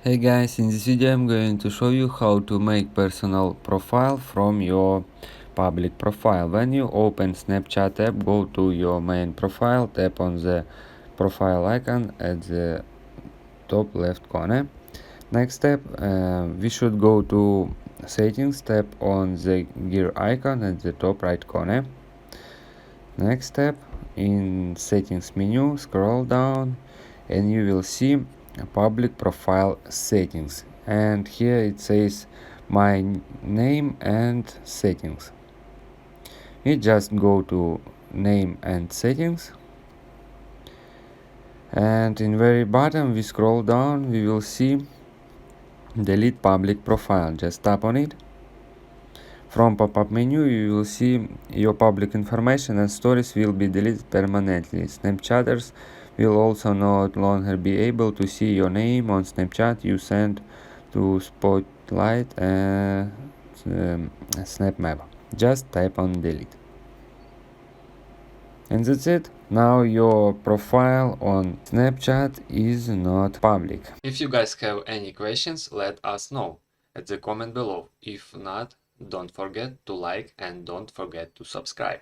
Hey guys, in this video I'm going to show you how to make personal profile from your public profile. When you open Snapchat app, go to your main profile, tap on the profile icon at the top left corner. Next step, we should go to settings, tap on the gear icon at the top right corner. Next step, in settings menu, scroll down and you will see public profile settings, and here it says my name and settings. We just go to name and settings, and in very bottom we scroll down, we will see delete public profile. Just tap on it. From pop-up menu you will see your public information and stories will be deleted permanently. Snapchatters will also no longer be able to see your name on Snapchat you send to Spotlight and Snap Map. Just type on delete. And that's it. Now your profile on Snapchat is not public. If you guys have any questions, let us know at the comment below. If not, don't forget to like and don't forget to subscribe.